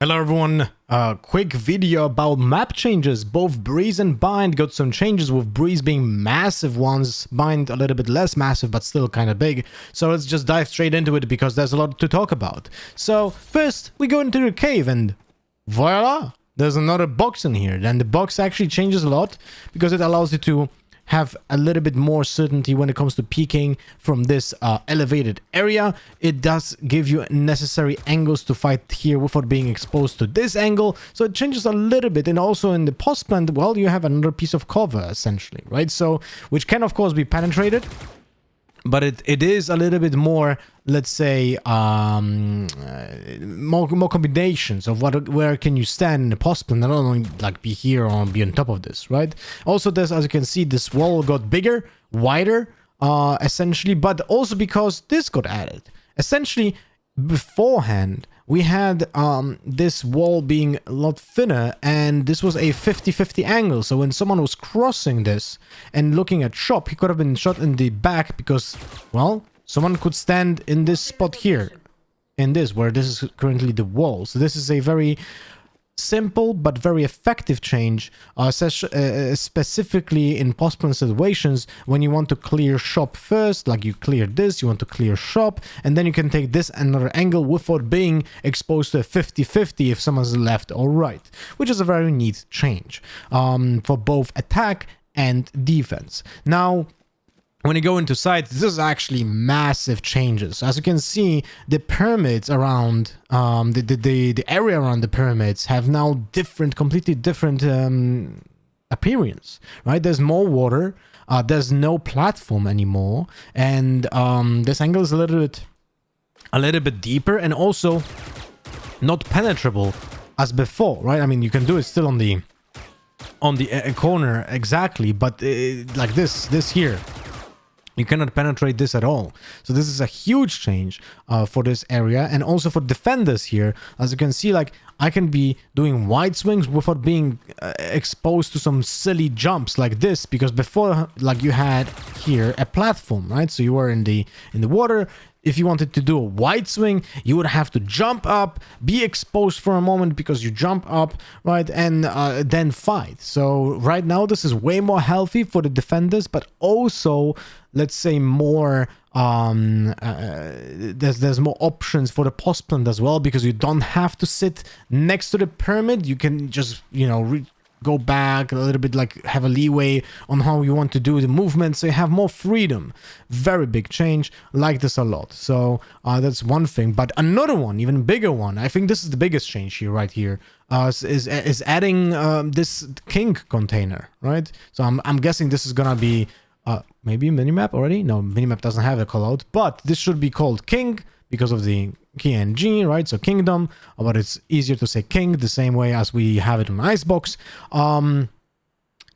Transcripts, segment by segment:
Hello everyone, quick video about map changes. Both Breeze and Bind got some changes, with Breeze being massive ones, Bind a little bit less massive but still kind of big. So let's just dive straight into it because there's a lot to talk about. So first we go into the cave and voila, there's another box in here. And the box actually changes a lot because it allows you to have a little bit more certainty when it comes to peeking from this elevated area. It does give you necessary angles to fight here without being exposed to this angle, so it changes a little bit. And also in the post plant, well, you have another piece of cover essentially, right? So which can of course be penetrated, but it is a little bit more, let's say, more combinations of where can you stand in the post plant, not only like be here or be on top of this, right? Also, there's, as you can see, this wall got bigger, wider, essentially, but also because this got added. Essentially, beforehand, we had this wall being a lot thinner, and this was a 50-50 angle. So when someone was crossing this and looking at shop, he could have been shot in the back because, well, someone could stand in this spot here, in this, where this is currently the wall. So this is a very simple but very effective change, specifically in post-plant situations when you want to clear shop first, like you clear this, you want to clear shop, and then you can take this another angle without being exposed to a 50-50 if someone's left or right, which is a very neat change for both attack and defense. Now, when you go into sight, this is actually massive changes. As you can see, the pyramids around, the area around the pyramids have now completely different appearance, right? There's more water, there's no platform anymore, and this angle is a little bit deeper and also not penetrable as before, right? I mean, you can do it still on the corner exactly, but like this here, you cannot penetrate this at all. So this is a huge change for this area, and also for defenders here. As you can see, like, I can be doing wide swings without being exposed to some silly jumps like this, because before, like, you had here a platform, right? So you were in the water. If you wanted to do a wide swing, you would have to jump up, be exposed for a moment because you jump up, right, and then fight. So right now, this is way more healthy for the defenders, but also, let's say, more there's more options for the post plant as well, because you don't have to sit next to the pyramid. You can just, you know, go back a little bit, like have a leeway on how you want to do the movement, so you have more freedom. Very big change, like this a lot. So that's one thing. But another one, even bigger one, I think this is the biggest change here, right here, is adding this king container, right? So I'm guessing this is gonna be maybe minimap already. No, minimap doesn't have a call out, but this should be called king because of the KNG, right? So kingdom, but it's easier to say king, the same way as we have it in Icebox. And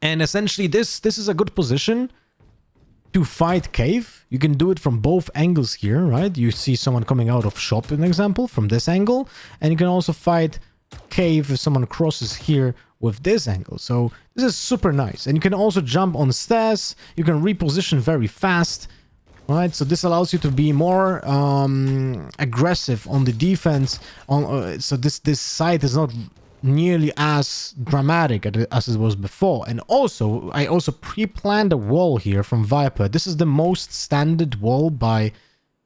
essentially this is a good position to fight cave. You can do it from both angles here, right? You see someone coming out of shop, an example, from this angle, and you can also fight cave if someone crosses here with this angle. So this is super nice. And you can also jump on stairs. You can reposition very fast. Right, so this allows you to be more aggressive on the defense. So this site is not nearly as dramatic as it was before. And also, I also pre-planned a wall here from Viper. This is the most standard wall by,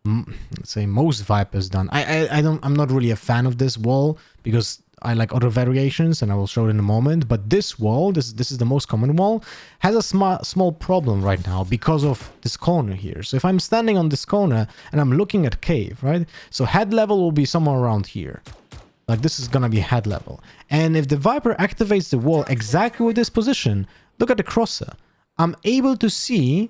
let's say, most Vipers done. I'm not really a fan of this wall because I like other variations, and I will show it in a moment. But this wall, this is the most common wall, has a small problem right now because of this corner here. So if I'm standing on this corner and I'm looking at cave, right? So head level will be somewhere around here. Like, this is gonna be head level. And if the Viper activates the wall exactly with this position, look at the crosser. I'm able to see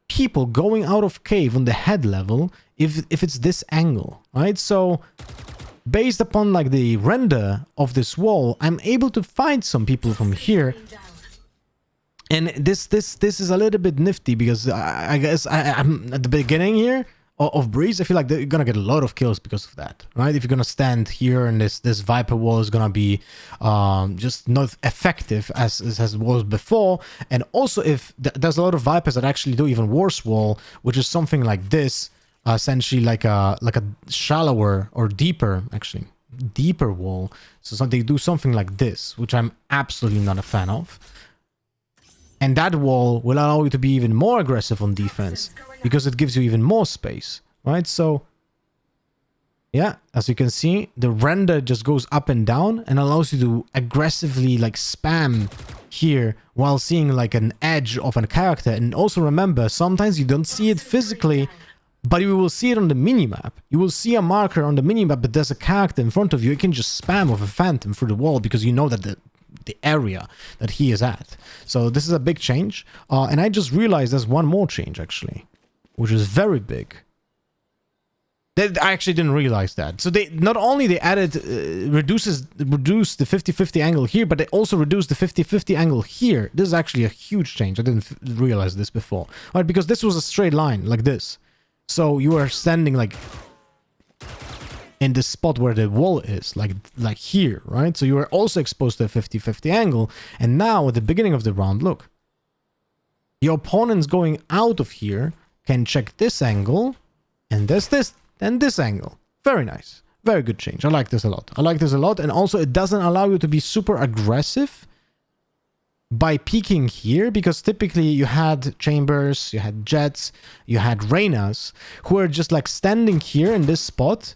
people going out of cave on the head level if it's this angle, right? So based upon like the render of this wall, I'm able to find some people from here. And this is a little bit nifty because I guess I'm at the beginning here of Breeze. I feel like they're gonna get a lot of kills because of that, right? If you're gonna stand here and this Viper wall is gonna be just not effective as it was before. And also, if there's a lot of Vipers that actually do even worse wall, which is something like this, essentially like a shallower or deeper, actually deeper wall. So they do something like this, which I'm absolutely not a fan of. And that wall will allow you to be even more aggressive on defense because it gives you even more space, right? So yeah, as you can see, the render just goes up and down and allows you to aggressively like spam here while seeing like an edge of a character. And also remember, sometimes you don't see it physically, but you will see it on the minimap. You will see a marker on the minimap, but there's a character in front of you. You can just spam with a phantom through the wall because you know that the area that he is at. So this is a big change. And I just realized there's one more change actually, which is very big. I actually didn't realize that. So they not only they added reduced the 50-50 angle here, but they also reduced the 50-50 angle here. This is actually a huge change. I didn't realize this before. Right, because this was a straight line like this. So you are standing like in the spot where the wall is, like here, right? So you are also exposed to a 50-50 angle. And now at the beginning of the round, look. Your opponents going out of here can check this angle, and there's this. And this angle. Very nice. Very good change. I like this a lot. I like this a lot. And also it doesn't allow you to be super aggressive by peeking here, because typically you had chambers, you had jets, you had Reynas who are just like standing here in this spot,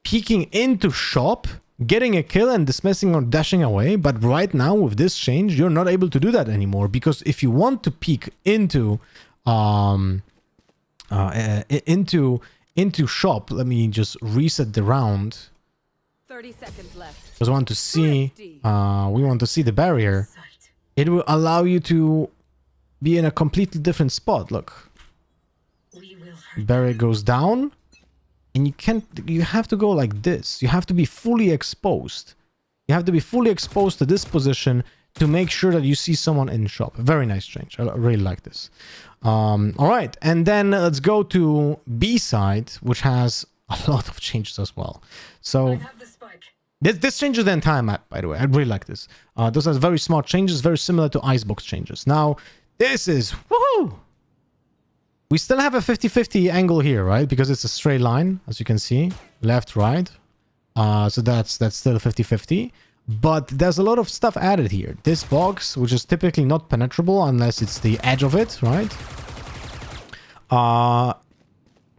peeking into shop, getting a kill and dismissing or dashing away. But right now with this change, you're not able to do that anymore, because if you want to peek into shop, let me just reset the round. 30 seconds left. Because we want to see the barrier. It will allow you to be in a completely different spot. Look, barrier goes down, and you have to go like this. You have to be fully exposed. You have to be fully exposed to this position to make sure that you see someone in shop. Very nice change. I really like this. All right, and then let's go to B side, which has a lot of changes as well. So this changes the entire map, by the way. I really like this. Those are very smart changes, very similar to Icebox changes. Now, this is woohoo! We still have a 50-50 angle here, right? Because it's a straight line, as you can see, left, right. So that's still 50-50. But there's a lot of stuff added here. This box, which is typically not penetrable unless it's the edge of it, right?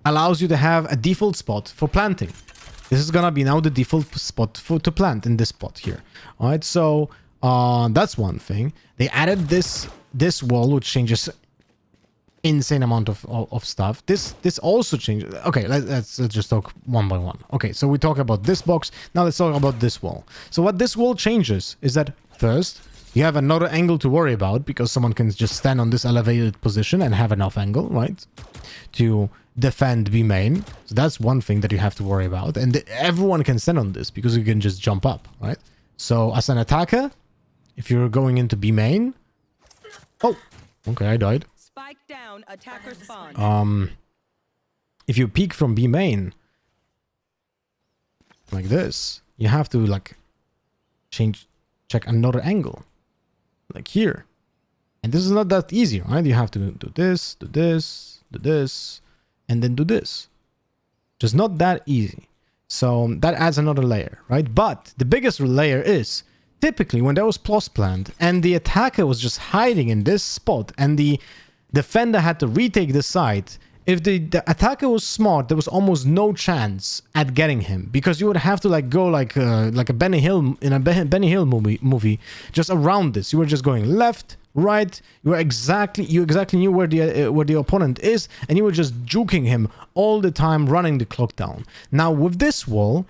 Allows you to have a default spot for planting. This is gonna be now the default spot to plant in this spot here. All right, so that's one thing. They added this wall, which changes insane amount of stuff. This also changes. Okay, let's just talk one by one. Okay, so we talk about this box. Now let's talk about this wall. So what this wall changes is that first you have another angle to worry about, because someone can just stand on this elevated position and have enough angle, right, to defend B main. So that's one thing that you have to worry about. And everyone can stand on this because you can just jump up, right? So as an attacker, if you're going into B main, oh, okay, I died. Spike down, attacker spawn. If you peek from B main like this, you have to like check another angle, like here. And this is not that easy, right? You have to do this, do this, do this, and then do this. Just not that easy. So that adds another layer, right? But the biggest layer is typically when there was plus plant and the attacker was just hiding in this spot and the defender had to retake the site. If the attacker was smart, there was almost no chance at getting him, because you would have to like go like a Benny Hill in a Benny Hill movie just around this. You were just going left, right. You exactly knew where the opponent is, and you were just juking him all the time, running the clock down. Now with this wall,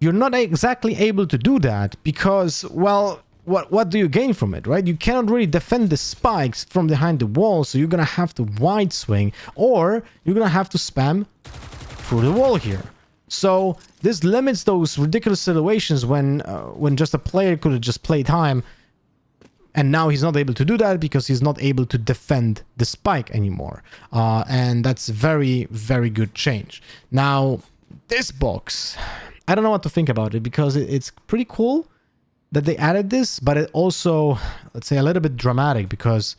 you're not exactly able to do that because, well, what do you gain from it, right? You cannot really defend the spikes from behind the wall, so you're gonna have to wide swing, or you're gonna have to spam through the wall here. So this limits those ridiculous situations when just a player could have just played time, and now he's not able to do that because he's not able to defend the spike anymore. And that's very, very good change. Now, this box, I don't know what to think about it, because it's pretty cool that they added this, but it also, let's say, a little bit dramatic, because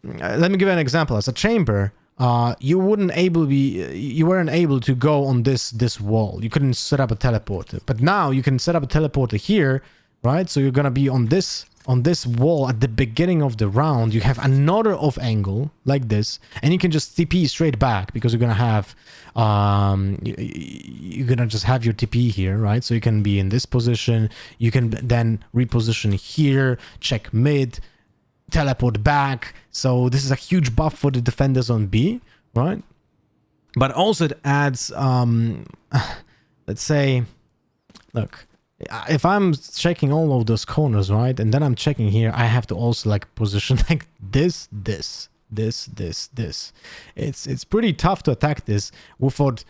let me give you an example. As a chamber, you weren't able to go on this wall. You couldn't set up a teleporter. But now you can set up a teleporter here, right? So you're gonna be on this wall at the beginning of the round. You have another off angle like this, and you can just TP straight back because you're gonna have you're gonna just have your TP here, right? So you can be in this position. You can then reposition here, check mid, teleport back. So this is a huge buff for the defenders on B, right? But also it adds let's say, look, if I'm checking all of those corners, right, and then I'm checking here, I have to also like position like this. It's pretty tough to attack this without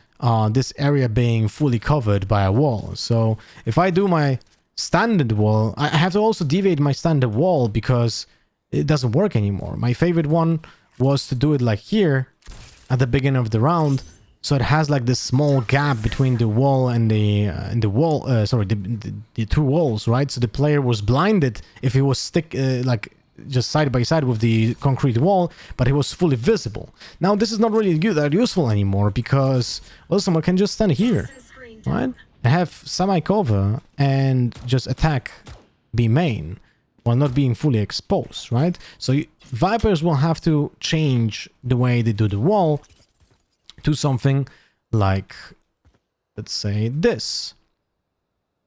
this area being fully covered by a wall. So if I do my standard wall, I have to also deviate my standard wall because it doesn't work anymore. My favorite one was to do it like here at the beginning of the round. So it has like this small gap between the wall and the two walls, right? So the player was blinded if he was like just side by side with the concrete wall, but he was fully visible. Now this is not really that useful anymore because, well, someone can just stand here, right? And have semi-cover and just attack B main while not being fully exposed, right? So Vipers will have to change the way they do the wall to something like, let's say, this.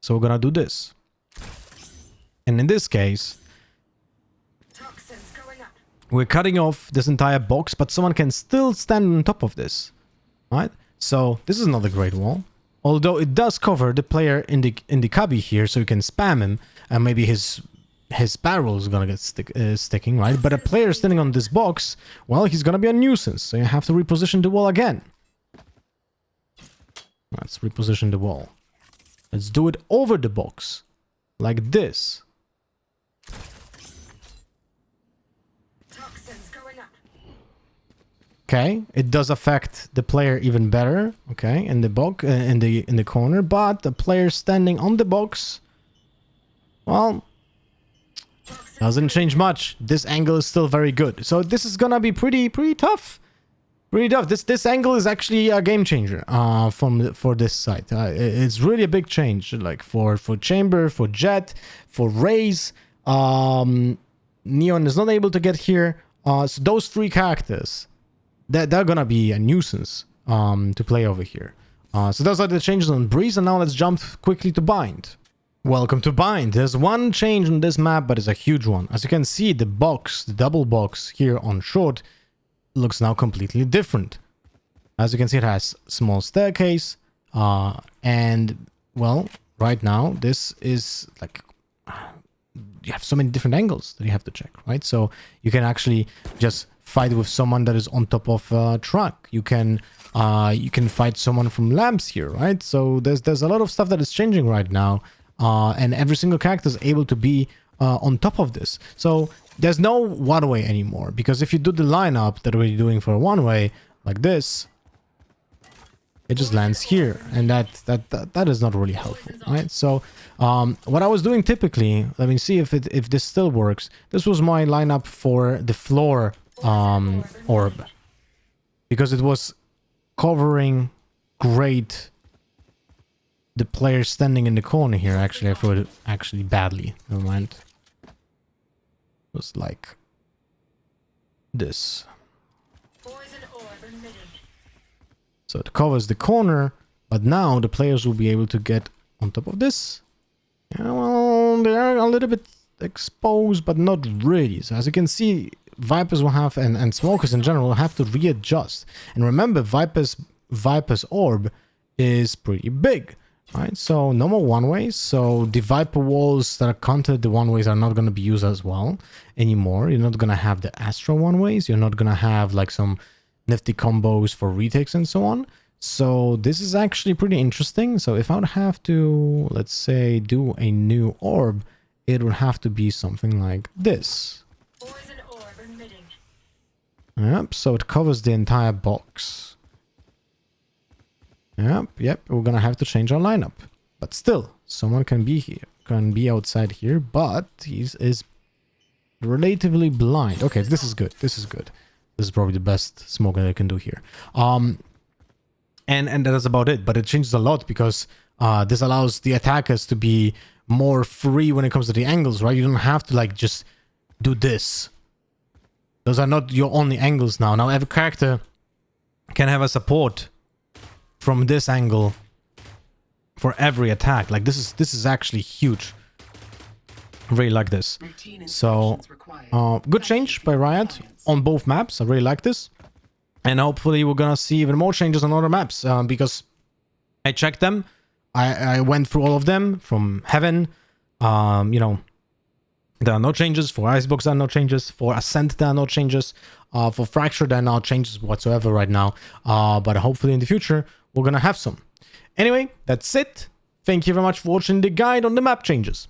So we're gonna do this. And in this case, we're cutting off this entire box, but someone can still stand on top of this, right? So this is not a great wall. Although it does cover the player in the cubby here, so you can spam him, and maybe his barrel is gonna get sticking, right? But a player standing on this box, well, he's gonna be a nuisance, so you have to reposition the wall again. Let's reposition the wall. Let's do it over the box, like this. Okay, it does affect the player even better. Okay, in the box, in the corner, but the player standing on the box, well, doesn't change much. This angle is still very good. So this is gonna be pretty tough. Pretty tough. This angle is actually a game changer for this site. It's really a big change, like for Chamber, for Jet, for Raze. Neon is not able to get here. So those three characters, they're gonna be a nuisance to play over here. So those are the changes on Breeze, and now let's jump quickly to Bind. Welcome to Bind. There's one change on this map, but it's a huge one. As you can see, the box, the double box here on short, looks now completely different. As you can see, it has small staircase, and well, right now this is like, you have so many different angles that you have to check, right? So you can actually just fight with someone that is on top of a truck. You can fight someone from lamps here, right? So there's a lot of stuff that is changing right now, and every single character is able to be on top of this. So there's no one way anymore, because if you do the lineup that we're doing for a one way like this, it just lands here, and that is not really helpful, right? So what I was doing typically, let me see if this still works. This was my lineup for the floor orb, because it was covering great the player standing in the corner here. Actually, I thought it actually badly. Never mind. It was like this. So it covers the corner, but now the players will be able to get on top of this. Yeah, well, they are a little bit exposed, but not really. So as you can see, Vipers will have, and Smokers in general, will have to readjust. And remember, Viper's orb is pretty big, right? So no more one-ways. So the Viper walls that are countered, the one-ways are not going to be used as well anymore. You're not going to have the Astro one-ways. You're not going to have like some nifty combos for retakes and so on. So this is actually pretty interesting. So if I would have to, let's say, do a new orb, it would have to be something like this. Yep, so it covers the entire box. Yep, we're gonna have to change our lineup. But still, someone can be here, can be outside here, but he is relatively blind. Okay, this is good, This is probably the best smoke that I can do here. And that's about it. But it changes a lot because this allows the attackers to be more free when it comes to the angles, right? You don't have to like just do this. Those are not your only angles now. Now every character can have a support from this angle for every attack. Like this is actually huge. I really like this. So good change by Riot on both maps. I really like this. And hopefully we're gonna see even more changes on other maps because I checked them. I went through all of them from Heaven. You know, there are no changes. For Icebox, there are no changes. For Ascent, there are no changes. For Fracture, there are no changes whatsoever right now. But hopefully in the future, we're gonna have some. Anyway, that's it. Thank you very much for watching the guide on the map changes.